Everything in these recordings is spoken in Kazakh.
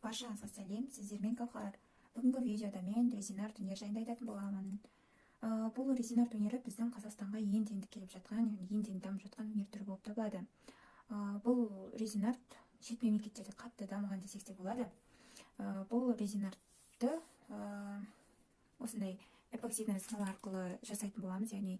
Баршаңызға сәлем, сіздермен Гауһар. Бүгінгі видеода мен резин арт өнері жайында айтатын боламын. Бұл резин арт өнері біздің Қазақстанға енді келіп жатқан, енді дамып жатқан өнер түрі болып табылады. Бұл резин арт шет мемлекеттерде қатты дамыған десек те болады. Бұл резин артты осындай эпоксидный смола арқылы жасайтын боламыз, яғни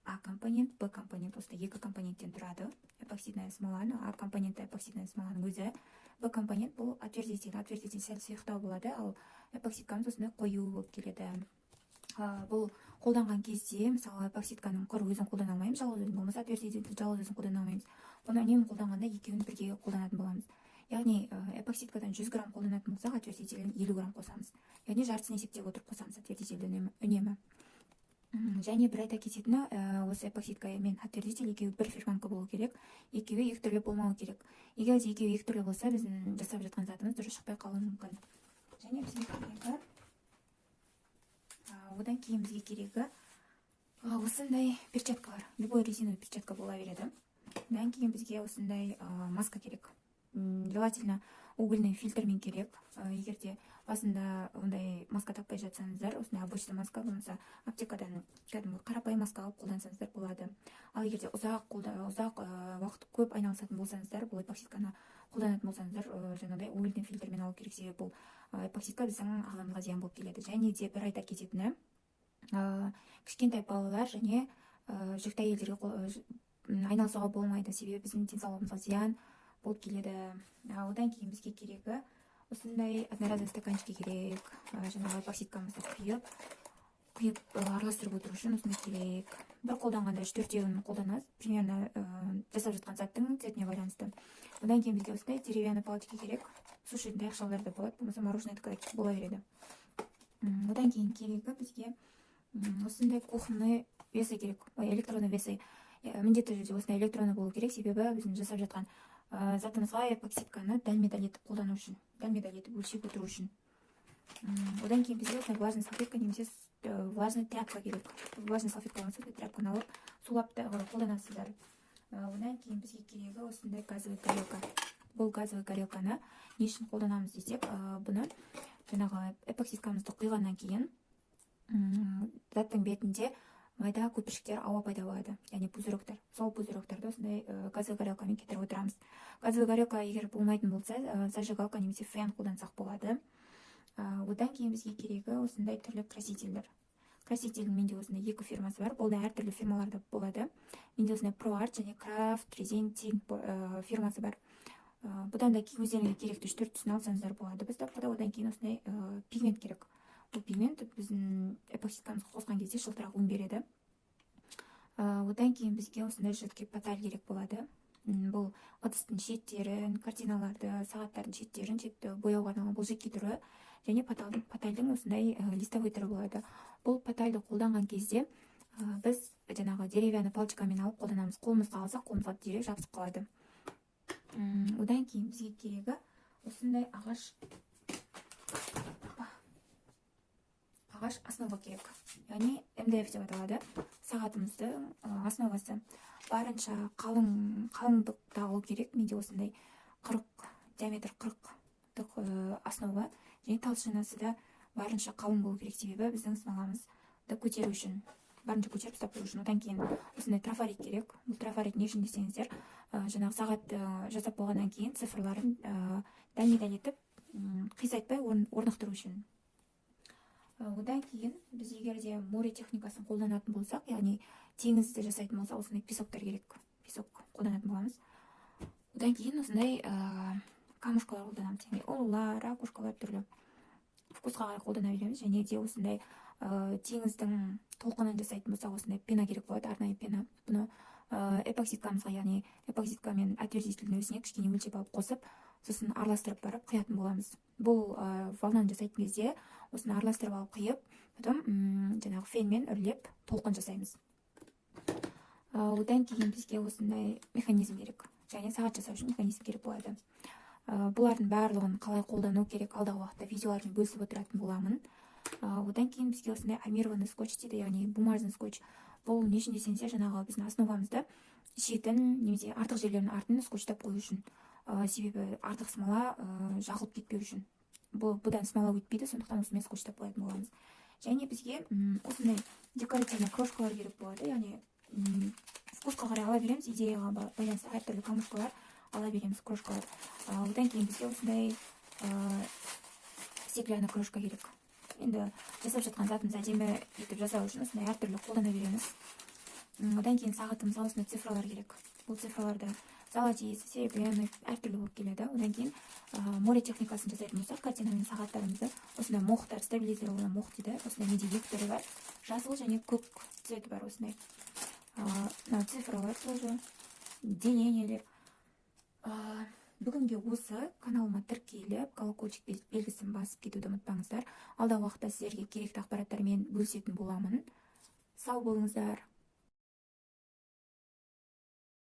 А компонент, Б компонент, осындай екі компоненттен тұрады. Эпоксидная смоланы, А компоненті эпоксидная смоланың өзі. Б компонент бұл отвердитель сәл сұйықтау болады, ал эпоксидкамыз осындай қою болып келеді. Бұл қолданған кезде, мысалы, эпоксидканың құр өзін қолдана алмаймыз, жалғыз өзін, болмаса отвердительді жалғыз өзін қолдана алмаймыз. Бұны үнемі қолданғанда екеуін бірге қолданатын боламыз. Яғни эпоксидкадан 100 грамм қолданатын болсақ, отвердителден 50 грамм қосамыз. Яғни жартысын есептеп отырып қосамыз отвердительді үнемі. Және бір айта кететіні, осы эпоксидка мен отвердитель екеуі бір ферманка болу керек, екеуі екі түрлі болмауы керек. Егер де екеуі екі түрлі болса, біздің жасап жатқан затымыз дұрыс шықпай қалуы мүмкін. Және бізге керегі, одан кейін бізге керегі осындай перчаткалар. Любой резиновый перчатка бола береді. Одан кейін бізге осындай маска керек. Желательно угольный фильтрмен керек. Егер де басында ондай маска таппай жатсаңыздар, осындай обычный маска болмаса аптекадан қарапайым маска алып қолдансаңыздар болады. Ал егер де ұзақ уақыт көп айналысатын болсаңыздар, бұл эпоксидканы қолданатын болсаңыздар, жаңағыдай угольный фильтрмен алу керек, себебі бұл эпоксидка біздің ағзамызға зиян болып келеді. Және де бір айта кететіні, кішкентай балалар және жүкті әйелдерге айналысуға болмайды, себебі біздің денсаулығымызға зиян болып келеді. Одан кейін бізге керегі осындай одноразовый стаканчики керек. Жаңағы эпоксидкамызды құйып араластырып отыру үшін осындай керек. Бір қолданғанда 3-4-еуін қолданасыз, примерно жасап жатқан заттың цветіне байланысты. Одан кейін бізге осындай деревянный палочки керек. Сушитын таяқшалар да болады, болмаса мороженое бола береді. Одан кейін керегі бізге осындай кухонный весы керек, электронный весы. Міндетті түрде осындай электронный болу керек, себебі біздің жасап жатқан затымызға эпоксидканы дәлме-дәл етіп қолдану үшін, дәлме-дәл етіп өлшеп отыру үшін. Одан кейін бізге осындай влажный салфетка немесе влажный тряпка керек. Влажный салфетка болмаса, тряпканы алып сулап қолданасыздар. Одан кейін бізге керегі осындай газовый горелка. Бұл газовый горелканы не үшін қолданамыз десек, бұны жаңағы эпоксидкамызды құйғаннан кейін заттың бетінде майда көпіршіктер, ауа пайда болады, яғни пузырьктар. Сол пузырьктарды осындай газовый горелкамен кетіріп отырамыз. Газовый горелка егер болмайтын болса, зажигалка немесе фен қолдансақ болады. Одан кейін бізге керегі осындай түрлі красительдер. Красительдің менде осындай екі фирмасы бар, бұл да әртүрлі фирмаларда болады. Менде осындай ProArt және Craft Resin фирмасы бар. Бұдан да өздеріңізге керекті 3-4 түсін алсаңыздар болады. Біз тапқыда одан кейін осындай пигмент керек. Бұл пигмент біздің эпоксидкамызға қосқан кезде жылтырақ өң береді. Одан кейін бізге осындай жидкий паталь керек болады. Бұл ыдыстың шеттерін, картиналарды, сағаттардың шеттерін бояуға арналған бұл жидкий түрі, және патальдың осындай листовой түрі болады. Бұл патальды қолданған кезде біз жаңағы деревянный палочкамен алып қолданамыз. Қолымызға алсақ, қолымызға дереу жабысып қалады. Одан кейін бізге керегі осындай ағаш основа керек. Яғни МДФ деп аталады. Сағатымыздың основасы. Барынша қалыңдықта болу керек. Менде осындай диаметр 40 основа. Және талшынасы да барынша қалың болу керек, себебі біздің смоламызды көтеру үшін, барынша көтеріп ұстап тұру үшін. Одан кейін осындай трафарет керек. Бұл трафарет не үшін десеңіздер, жаңағы сағат жасап болғаннан кейін цифрларын дәлме-дәл етіп қисайтпай орнықтыру үшін. Одан кейін біз егер де море техникасын қолданатын болсақ, яғни теңізді жасайтын болсақ, осындай песоктар керек. Песок қолданатын боламыз. Одан кейін осындай камушкалар қолданамыз, яғни ұлулар, ракушкалар түрлі вкусқа қарай қолдана береміз. Және де осындай теңіздің толқынын жасайтын болсақ, осындай пена керек болады, арнайы пена. Бұны эпоксидкамызға, яғни эпоксидка мен отвердительдің өзіне кішкене өлшеп алып қосып, сосын араластырып барып құятын боламыз. Бұл волнаны жасайтын кезде осыны араластырып алып құйып, потом жаңағы фенмен үрлеп толқын жасаймыз. Одан кейін бізге осындай механизм керек. Және сағат жасау үшін механизм керек болады. Бұлардың барлығын қалай қолдану керек, алдағы уақытта видеолармен бөлісіп отыратын боламын. Одан кейін бізге осындай армированный скотч дейді, яғни бумажный скотч. Бұл не үшін десеңіздер, жаңағы біздің основамызды шетін немесе артық жерлерін артын скотчтап қою үшін. себебі артық смола жағылып кетпеу үшін. Бұдан смола өтпейді, сондықтан осымен скотчтап қоятын боламыз. Және бізге осындай декоративный крошкалар керек болады, яғни вкусқа қарай ала береміз, идеяға байланысты әртүрлі камушкалар ала береміз, крошкалар. Одан кейін бізге осындай стеклянный крошка керек. Енді жасап жатқан затымызды әдемі етіп жасау үшін осындай әртүрлі қолдана береміз. Одан кейін сағатымызға осындай цифралар керек. Бұл цифраларды золотист, серебряный әртүрлі болып келеді. Одан кейін море техникасын жасайтын болсақ, картинамен сағаттарымызды осындай мохтар, стабилизированный мох дейді. Осындай менде екі түрі бар. Жасыл және көк цветі бар осындай. Цифралар тоже, делениелер. Бүгінге осы. Каналыма тіркеліп, колокольчик белгісін басып кетуді ұмытпаңыздар. Алдағы уақытта сіздерге керекті ақпараттармен бөлісетін боламын. Сау болыңыздар.